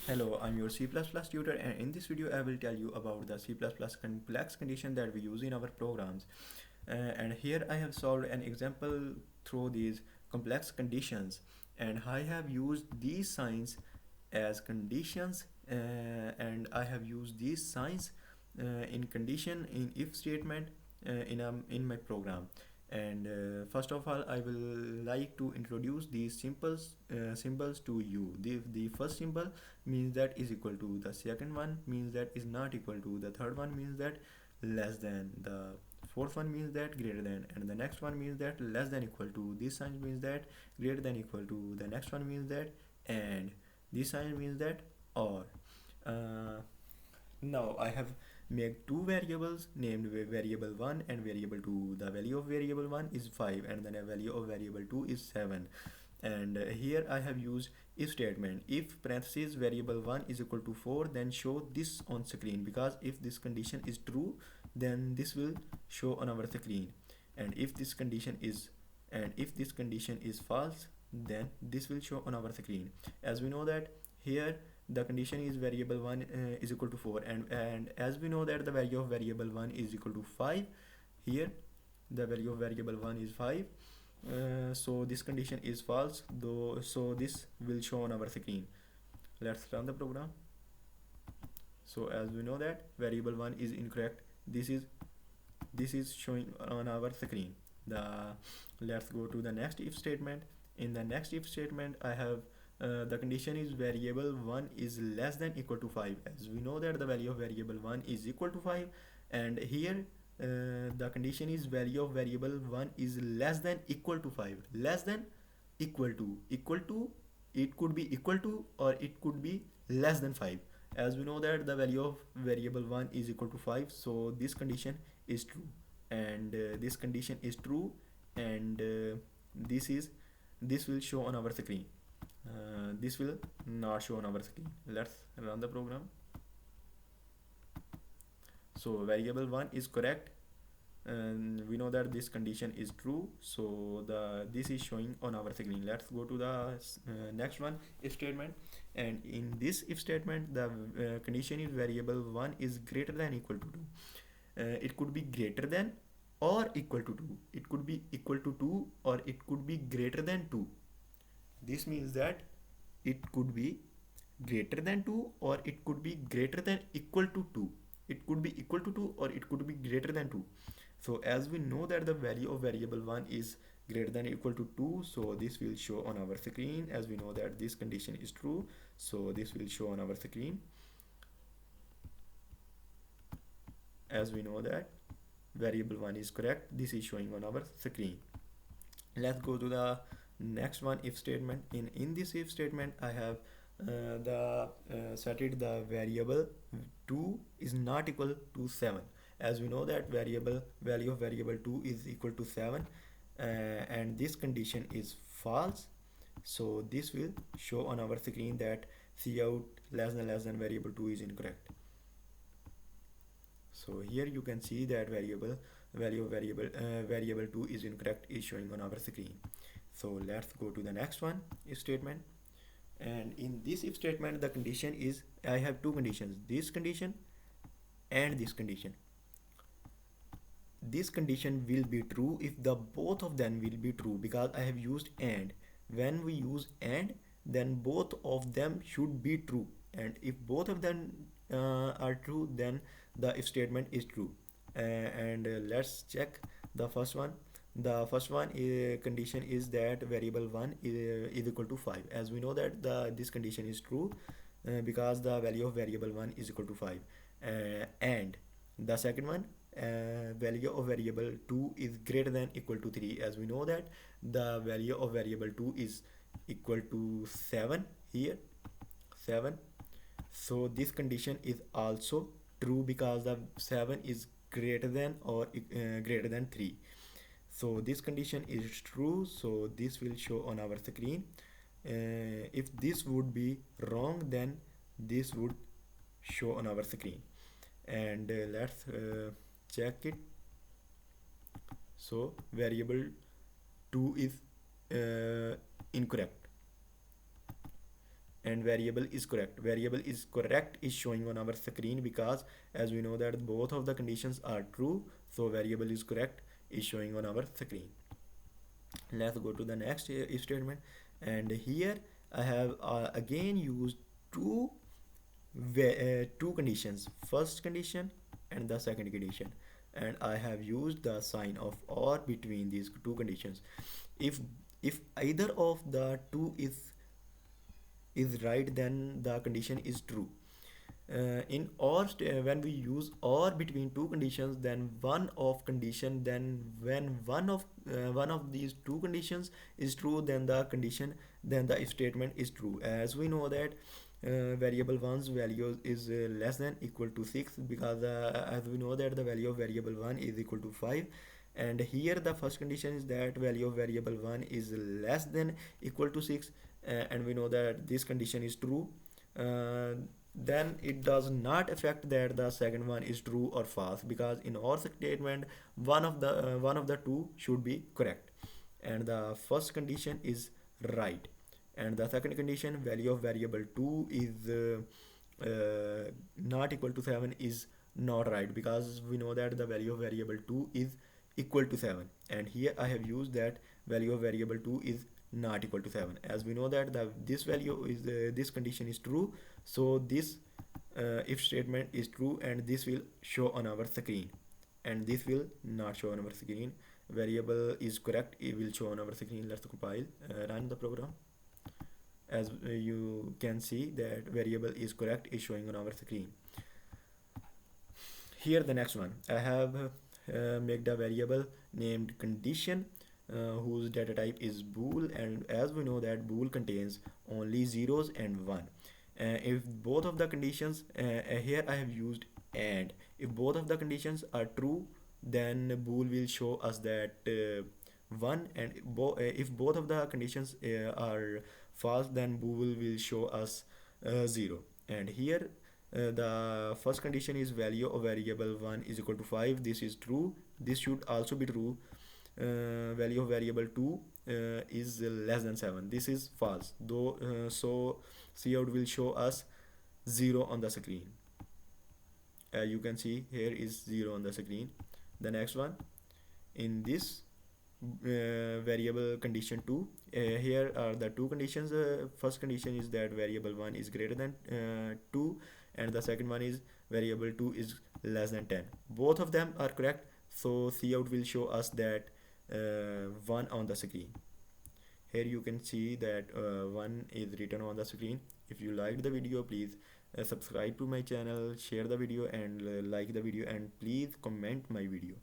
Hello, I'm your C++ tutor, and in this video I will tell you about the C++ complex condition that we use in our programs. And here I have solved an example through these complex conditions, and I have used these signs as conditions, and I have used these signs in condition in if statement in my program. And first of all, I will like to introduce these symbols to you. The first symbol means that is equal to, the second one means that is not equal to, the third one means that less than, the fourth one means that greater than, and the next one means that less than equal to. This sign means that greater than equal to, the next one means that and, this sign means that or. uh, Now I have made two variables named variable 1 and variable 2. The value of variable 1 is 5 and the value of variable 2 is 7. And here I have used if statement. If parentheses variable 1 is equal to 4, then show this on screen, because if this condition is true, then this will show on our screen. And if this condition is false, then this will show on our screen. As we know that here the condition is variable 1 is equal to 4, and as we know that the value of variable 1 is equal to 5, here the value of variable 1 is 5. So this condition is false, though, so this will show on our screen. Let's run the program. So as we know that variable 1 is incorrect, this is showing on our screen. Let's go to the next if statement. In the next if statement, I have the condition is variable 1 is less than equal to 5. As we know that the value of variable 1 is equal to 5, and here the condition is value of variable 1 is less than equal to 5. Less than, equal to, it could be equal to or it could be less than 5. As we know that the value of variable 1 is equal to 5, so this condition is true, and this condition is true, and this will show on our screen. This will not show on our screen. Let's run the program. So variable 1 is correct, and we know that this condition is true, so this is showing on our screen. Let's go to the next one, if statement. And in this if statement, the condition is variable 1 is greater than equal to 2. It could be greater than or equal to 2. It could be equal to 2 or it could be greater than 2. This means that it could be greater than 2 or it could be greater than equal to 2. It could be equal to 2 or it could be greater than 2. So as we know that the value of variable 1 is greater than equal to 2, so this will show on our screen. As we know that this condition is true, so this will show on our screen. As we know that variable 1 is correct, this is showing on our screen. Let's go to the next one, if statement. In this if statement, I have set it the variable 2 is not equal to 7. As we know that value of variable 2 is equal to 7, and this condition is false, so this will show on our screen that cout less than variable 2 is incorrect. So here you can see that value of variable 2 is incorrect is showing on our screen. So let's go to the next one, if statement. And in this if statement, the condition is, I have two conditions, this condition and this condition. This condition will be true if the both of them will be true, because I have used and. When we use and, then both of them should be true, and if both of them are true, then the if statement is true. And let's check the first one. The first one condition is that variable 1 is equal to 5. As we know that this condition is true, because the value of variable 1 is equal to 5. And the second one, value of variable 2 is greater than equal to 3. As we know that the value of variable 2 is equal to 7 here, 7. So this condition is also true, because the 7 is greater than or greater than 3. So this condition is true, so this will show on our screen. If this would be wrong, then this would show on our screen. And let's check it. So variable 2 is incorrect. and variable is correct. Variable is correct is showing on our screen because as we know that both of the conditions are true, so variable is correct is showing on our screen. Let's go to the next if statement, and here I have again used two two conditions, first condition and the second condition, and I have used the sign of or between these two conditions. If either of the two is right, then the condition is true. In when we use or between two conditions, then one of condition, then when one of these two conditions is true, then the condition, then the if statement is true. As we know that variable one's value is less than equal to 6, because as we know that the value of variable 1 is equal to 5, and here the first condition is that value of variable 1 is less than equal to 6, and we know that this condition is true. Then it does not affect that the second one is true or false, because in our statement one of the two should be correct, and the first condition is right, and the second condition, value of variable 2 is not equal to 7, is not right, because we know that the value of variable 2 is equal to 7, and here I have used that value of variable 2 is not equal to 7. As we know that this value is this condition is true, so this if statement is true, and this will show on our screen, and this will not show on our screen. Variable is correct, it will show on our screen. Let's compile, run the program. As you can see that variable is correct is showing on our screen. Here the next one, I have made a variable named condition whose data type is bool, and as we know that bool contains only zeros and one. If both of the conditions here I have used and, if both of the conditions are true, then bool will show us that 1, and if both of the conditions are false, then bool will show us 0. And here the first condition is value of variable 1 is equal to 5. This is true, this should also be true. Value of variable 2 is less than 7, this is false, though so cout will show us 0 on the screen. You can see here is 0 on the screen. The next one, in this variable condition 2, here are the two conditions. First condition is that variable 1 is greater than 2, and the second one is variable 2 is less than 10. Both of them are correct, so cout will show us that 1 on the screen. Here you can see that 1 is written on the screen. If you liked the video, please subscribe to my channel, share the video, and like the video, and please comment my video.